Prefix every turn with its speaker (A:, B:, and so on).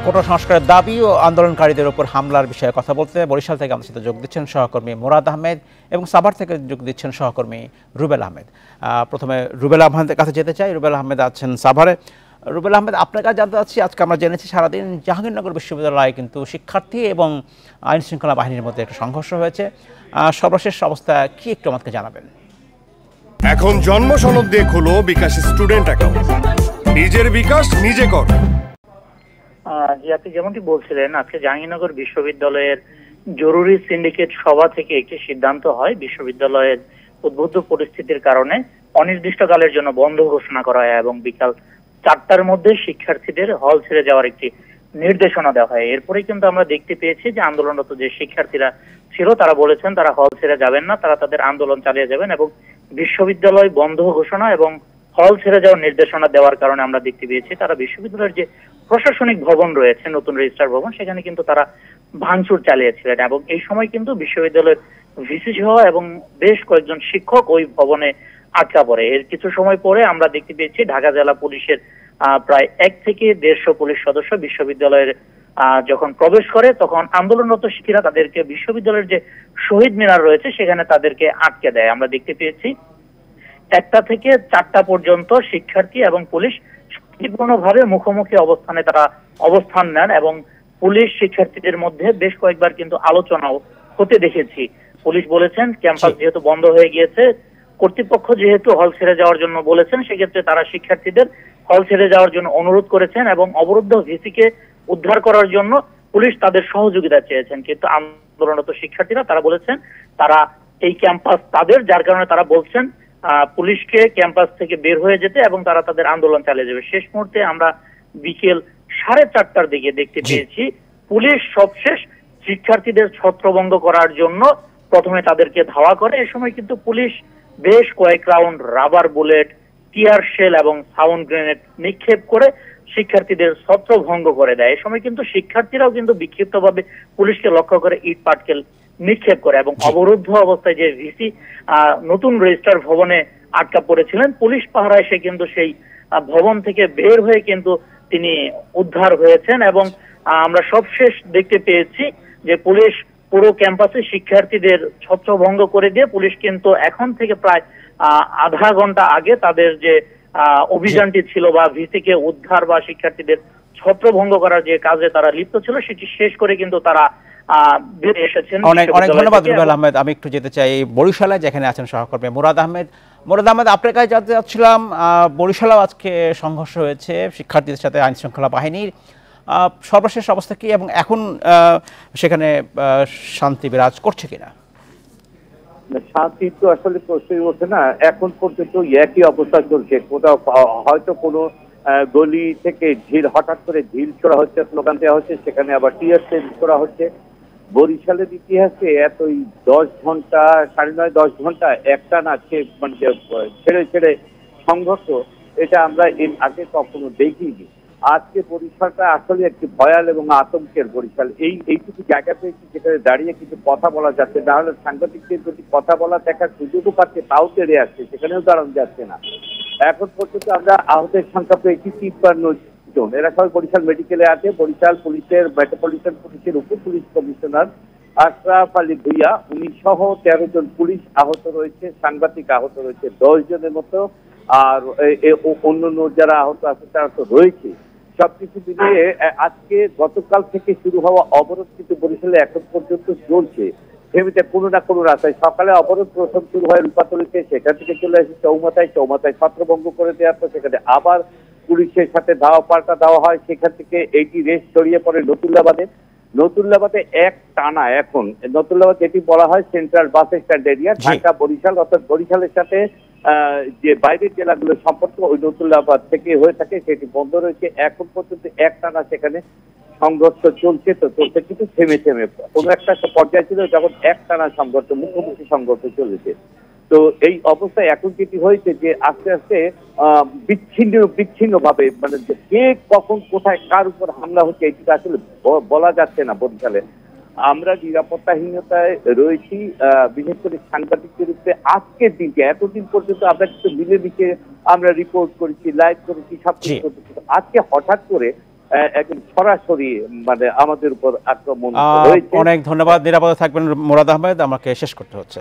A: কোটা সংস্কারের দাবি ও আন্দোলনকারীদের উপর হামলার বিষয়ে কথা বলতে বরিশাল থেকে আমাদের সাথে যোগ দিচ্ছেন সহকর্মী মুরাদ আহমেদ এবং সাভার থেকে যোগ দিচ্ছেন সহকর্মী রুবেল আহমেদ। প্রথমে রুবেল আহমেদের কাছে যেতে চাই। রুবেল আহমেদ আছেন সাভারে। রুবেল আহমেদ, আপনার কাছে জানতে চাচ্ছি, আজকে আমরা জেনেছি সারাদিন জাহাঙ্গীরনগর বিশ্ববিদ্যালয়ে কিন্তু শিক্ষার্থী এবং আইন শৃঙ্খলা বাহিনীর মধ্যে একটা সংঘর্ষ হয়েছে। সর্বশেষ অবস্থা কি একটু আমাকে জানাবেন।
B: এখন জন্ম সনদ দিয়ে খোলো বিকাশ স্টুডেন্ট অ্যাকাউন্ট, নিজের বিকাশ নিজে কর।
C: জি, আপনি যেমনটি বলছিলেন, আজকে জাহাঙ্গীরনগর বিশ্ববিদ্যালয়ের জরুরি সিন্ডিকেট সভা থেকে একটি সিদ্ধান্ত হয় বিশ্ববিদ্যালয়ের উদ্বুদ্ধ পরিস্থিতির কারণে অনির্দিষ্টকালের জন্য বন্ধ ঘোষণা করা হয় এবং বিকাল 4টার মধ্যে শিক্ষার্থীদের হল ছেড়ে যাওয়ার একটি নির্দেশনা দেওয়া হয়। এরপরে কিন্তু আমরা দেখতে পেয়েছি যে আন্দোলনরত যে শিক্ষার্থীরা ছিল তারা বলেছেন তারা হল ছেড়ে যাবেন না, তারা তাদের আন্দোলন চালিয়ে যাবেন এবং বিশ্ববিদ্যালয় বন্ধ ঘোষণা এবং হল ছেড়ে যাওয়ার নির্দেশনা দেওয়ার কারণে আমরা দেখতে পেয়েছি তারা বিশ্ববিদ্যালয়ের যে প্রশাসনিক ভবন রয়েছে, নতুন রেজিস্ট্রার ভবন, সেখানে কিন্তু তারা ভাঙচুর চালিয়েছিলেন এবং এই সময় কিন্তু বিশ্ববিদ্যালয়ের ভিসি সহ এবং বেশ কয়েকজন শিক্ষক ওই ভবনে আটকা পড়ে। এর কিছু সময় পরে আমরা দেখতে পেয়েছি ঢাকা জেলা পুলিশের প্রায় 1 থেকে 150 পুলিশ সদস্য বিশ্ববিদ্যালয়ের যখন প্রবেশ করে তখন আন্দোলনরত শিক্ষার্থীরা তাদেরকে বিশ্ববিদ্যালয়ের যে শহীদ মিনার রয়েছে সেখানে তাদেরকে আটকে দেয়। আমরা দেখতে পেয়েছি 1টা থেকে 4টা পর্যন্ত শিক্ষার্থী এবং পুলিশ শান্তিপূর্ণভাবে মুখোমুখি অবস্থানে তারা অবস্থান নেন এবং পুলিশ শিক্ষার্থীদের মধ্যে বেশ কয়েকবার কিন্তু আলোচনাও হতে দেখেছি। পুলিশ বলেছেন ক্যাম্পাস যেহেতু বন্ধ হয়ে গিয়েছে, কর্তৃপক্ষ যেহেতু হল ছেড়ে যাওয়ার জন্য বলেছেন, সেক্ষেত্রে তারা শিক্ষার্থীদের হল ছেড়ে যাওয়ার জন্য অনুরোধ করেছেন এবং অবরুদ্ধ ভিসিকে উদ্ধার করার জন্য পুলিশ তাদের সহযোগিতা চেয়েছেন। কিন্তু আন্দোলনরত শিক্ষার্থীরা তারা বলেছেন তারা এই ক্যাম্পাস তাদের, যার কারণে তারা বলছেন পুলিশকে ক্যাম্পাস থেকে বের হয়ে যেতে এবং তারা তাদের আন্দোলন চালিয়ে যাবে। শেষ মুহূর্তে আমরা বিকেল 4:30টার দিকে দেখতে পেয়েছি পুলিশ সবশেষ শিক্ষার্থীদের ছত্রভঙ্গ করার জন্য প্রথমে তাদেরকে ধাওয়া করে। এ সময় কিন্তু পুলিশ বেশ কয়েক round rubber bullet, tear shell এবং সাউন্ড গ্রেনেড নিক্ষেপ করে শিক্ষার্থীদের ছত্রভঙ্গ করে দেয়। এ সময় কিন্তু শিক্ষার্থীরাও কিন্তু বিক্ষিপ্তভাবে পুলিশকে লক্ষ্য করে ইট পাটকেল নিক্ষেপ করে এবং অবরুদ্ধ অবস্থায় যে ভিসি নতুন রেজিস্ট্রার ভবনে আটকা পড়েছিলেন, পুলিশ পাহারা এসে কিন্তু সেই ভবন থেকে বের হয়ে কিন্তু তিনি উদ্ধার হয়েছেন এবং আমরা সবশেষ দেখতে পেয়েছি যে পুলিশ পুরো ক্যাম্পাসে শিক্ষার্থীদের ছত্রভঙ্গ করে দিয়ে পুলিশ কিন্তু এখন থেকে প্রায় আধা ঘন্টা আগে তাদের যে অভিযানটি ছিল বা ভিসিকে উদ্ধার বা শিক্ষার্থীদের ছত্রভঙ্গ করার যে কাজে তারা লিপ্ত ছিল সেটি শেষ করে কিন্তু তারা বেরিয়ে এসেছেন।
A: অনেক ধন্যবাদ রুবেল আহমেদ। আমি একটু যেতে চাই বরিশালে, যেখানে আছেন সহকর্মী মুরাদ আহমেদ। মুরাদ আহমেদ, আপনার কাছে জানতে চাচ্ছিলাম, বরিশালেও আজকে সংঘর্ষ হয়েছে শিক্ষার্থীদের সাথে আইন শৃঙ্খলা বাহিনীর। সর্বশেষ অবস্থা কি এবং এখন সেখানে শান্তি বিরাজ করছে কিনা?
D: শান্তি তো আসলে প্রশ্নই ওঠে না, এখন পর্যন্ত একই অবস্থা চলছে। কোথাও হয়তো কোনো গলি থেকে ঢিল, হঠাৎ করে ঢিল ছোড়া হচ্ছে, স্লোগান দেওয়া হচ্ছে, সেখানে আবার টিয়ার সেল করা হচ্ছে। বরিশালের ইতিহাসে এতই 10 ঘন্টা, 9.5-10 ঘন্টা একটা না মানে ছেড়ে ছেড়ে সংঘর্ষ, এটা আমরা এর আগে কখনো দেখিনি। আজকে বরিশালটা আসলে একটি ভয়াল এবং আতঙ্কের বরিশাল। এইটুকু জায়গা পেয়েছি যেখানে দাঁড়িয়ে কিছু কথা বলা যাচ্ছে, নাহলে সাংবাদিকদের যদি কথা বলা দেখার সুযোগও পাচ্ছে তাও তেড়ে আসছে, সেখানেও দাঁড়ানো যাচ্ছে না। এখন পর্যন্ত আমরা আহতের সংখ্যা পেয়েছি 53 জন। এরা সবাই বরিশাল মেডিকেলে আছে। বরিশাল পুলিশের মেট্রোপলিটন পুলিশের উপ পুলিশ কমিশনার আশরাফ আলী ভুইয়া, উনি সহ 13 জন পুলিশ আহত রয়েছে, সাংবাদিক আহত রয়েছে 10 জনের মতো, আর অন্য যারা আহত আছে তারা তো রয়েছে। সবকিছু মিলিয়ে আজকে গতকাল থেকে শুরু হওয়া অবরোধ কিন্তু বরিশালে এখন পর্যন্ত চলছে। ফেমিতে কোনো না কোনো রাস্তায় সকালে অবরোধ প্রথম শুরু হয় রূপাতলিতে, সেখান থেকে চলে আসে চৌমাথায় ছত্রভঙ্গ করে দেওয়ার পর সেখানে আবার পুলিশের সাথে ধাওয়া পাল্টা দেওয়া হয়। সেখান থেকে এইটি রেস ছড়িয়ে পড়ে নতুল্লাবাদে এক টানা। এখন নতুল্লাবাদ যেটি বলা হয় central bus stand area, Dhaka Barishal, অর্থাৎ বরিশালের সাথে যে বাইরের জেলাগুলোর সম্পর্ক ওই নতুল্লাবাদ থেকে হয়ে থাকে, সেটি বন্ধ রয়েছে। এখন পর্যন্ত এক টানা সেখানে সংঘর্ষ চলছে কিন্তু থেমে কোনো একটা পর্যায়ে ছিল যখন এক টানা সংঘর্ষ, মুখোমুখি সংঘর্ষ চলেছে। তো এই অবস্থায় এখন যেটি হয়েছে যে আস্তে আস্তে বিচ্ছিন্ন ভাবে মানে কে কখন কোথায় কার উপর হামলা হচ্ছে এটি আসলে বলা যাচ্ছে না বরিশালে। আমরা নিরাপত্তাহীনতায় রয়েছি, বিশেষ করে সাংবাদিকদের উপরে। আজকের দিনকে এতদিন পর্যন্ত আমরা কিন্তু মিলেমিশে আমরা রিপোর্ট করেছি, লাইভ করেছি, সবকিছু। আজকে হঠাৎ করে একদম সরাসরি মানে আমাদের উপর আক্রমণ হয়েছে।
A: অনেক ধন্যবাদ। নিরাপদে থাকবেন মুরাদ আহমেদ, আমাকে শেষ করতে হচ্ছে।